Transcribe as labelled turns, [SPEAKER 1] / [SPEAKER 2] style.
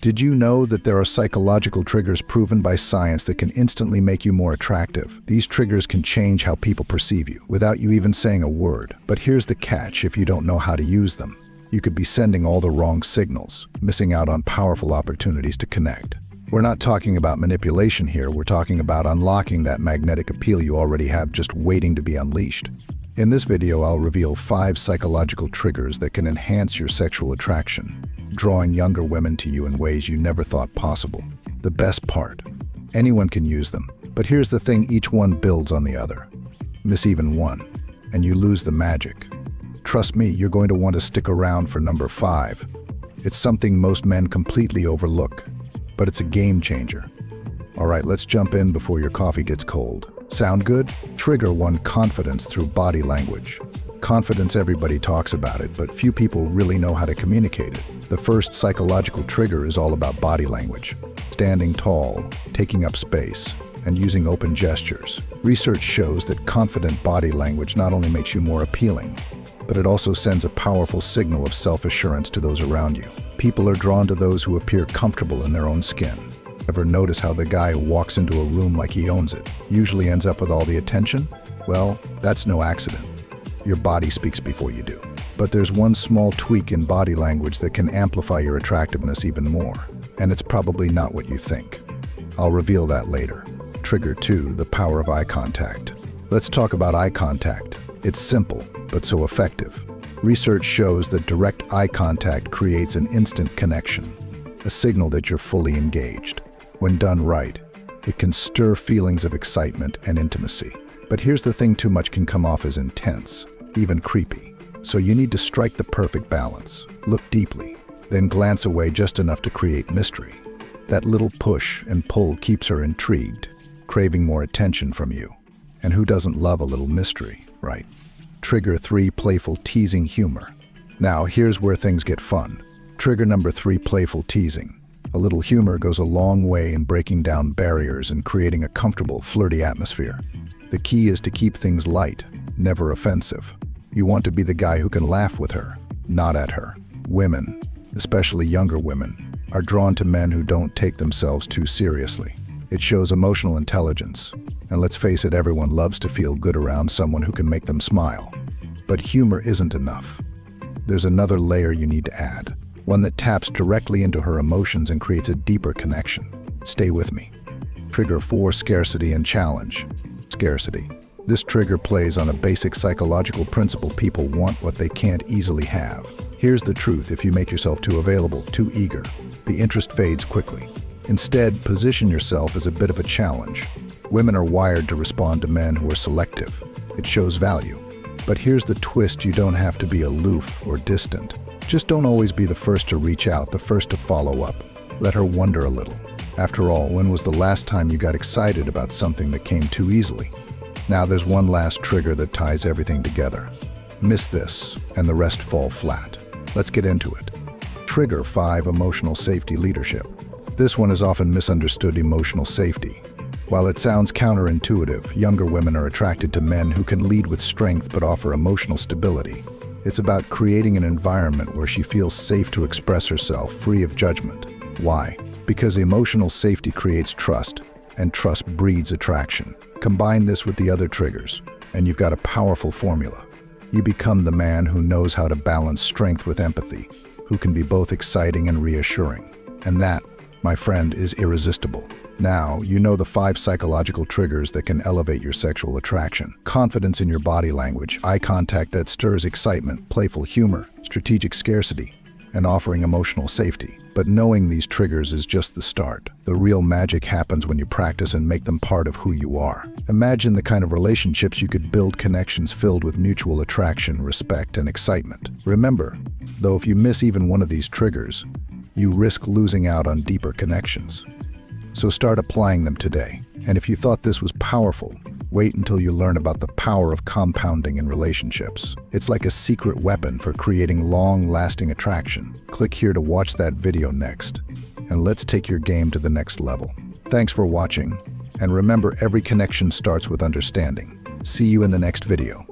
[SPEAKER 1] Did you know that there are psychological triggers proven by science that can instantly make you more attractive? These triggers can change how people perceive you, without you even saying a word. But here's the catch: if you don't know how to use them, you could be sending all the wrong signals, missing out on powerful opportunities to connect. We're not talking about manipulation here, we're talking about unlocking that magnetic appeal you already have just waiting to be unleashed. In this video, I'll reveal 5 psychological triggers that can enhance your sexual attraction, drawing younger women to you in ways you never thought possible. The best part: anyone can use them. But here's the thing, each one builds on the other. Miss even one, and you lose the magic. Trust me, you're going to want to stick around for number 5. It's something most men completely overlook, but it's a game changer. All right, let's jump in before your coffee gets cold. Sound good? Trigger 1: confidence through body language. Confidence, everybody talks about it, but few people really know how to communicate it. The first psychological trigger is all about body language. Standing tall, taking up space, and using open gestures. Research shows that confident body language not only makes you more appealing, but it also sends a powerful signal of self-assurance to those around you. People are drawn to those who appear comfortable in their own skin. Ever notice how the guy who walks into a room like he owns it usually ends up with all the attention? Well, that's no accident. Your body speaks before you do. But there's one small tweak in body language that can amplify your attractiveness even more, and it's probably not what you think. I'll reveal that later. Trigger 2: the power of eye contact. Let's talk about eye contact. It's simple, but so effective. Research shows that direct eye contact creates an instant connection, a signal that you're fully engaged. When done right, it can stir feelings of excitement and intimacy. But here's the thing: too much can come off as intense, even creepy. So you need to strike the perfect balance. Look deeply, then glance away just enough to create mystery. That little push and pull keeps her intrigued, craving more attention from you. And who doesn't love a little mystery, right? Trigger 3: playful teasing humor. Now, here's where things get fun. Trigger number 3: playful teasing. A little humor goes a long way in breaking down barriers and creating a comfortable, flirty atmosphere. The key is to keep things light, never offensive. You want to be the guy who can laugh with her, not at her. Women, especially younger women, are drawn to men who don't take themselves too seriously. It shows emotional intelligence. And let's face it, everyone loves to feel good around someone who can make them smile. But humor isn't enough. There's another layer you need to add, one that taps directly into her emotions and creates a deeper connection. Stay with me. Trigger 4: scarcity and challenge. Scarcity. This trigger plays on a basic psychological principle: people want what they can't easily have. Here's the truth: if you make yourself too available, too eager, the interest fades quickly. Instead, position yourself as a bit of a challenge. Women are wired to respond to men who are selective. It shows value. But here's the twist: you don't have to be aloof or distant. Just don't always be the first to reach out, the first to follow up. Let her wonder a little. After all, when was the last time you got excited about something that came too easily? Now there's one last trigger that ties everything together. Miss this, and the rest fall flat. Let's get into it. Trigger 5: emotional safety leadership. This one is often misunderstood: emotional safety. While it sounds counterintuitive, younger women are attracted to men who can lead with strength but offer emotional stability. It's about creating an environment where she feels safe to express herself, free of judgment. Why? Because emotional safety creates trust, and trust breeds attraction. Combine this with the other triggers, and you've got a powerful formula. You become the man who knows how to balance strength with empathy, who can be both exciting and reassuring. And that, my friend, is irresistible. Now, you know the 5 psychological triggers that can elevate your sexual attraction. Confidence in your body language, eye contact that stirs excitement, playful humor, strategic scarcity, and offering emotional safety. But knowing these triggers is just the start. The real magic happens when you practice and make them part of who you are. Imagine the kind of relationships you could build: connections filled with mutual attraction, respect, and excitement. Remember, though, if you miss even one of these triggers, you risk losing out on deeper connections. So start applying them today. And if you thought this was powerful, wait until you learn about the power of compounding in relationships. It's like a secret weapon for creating long-lasting attraction. Click here to watch that video next, and let's take your game to the next level. Thanks for watching, and remember, every connection starts with understanding. See you in the next video.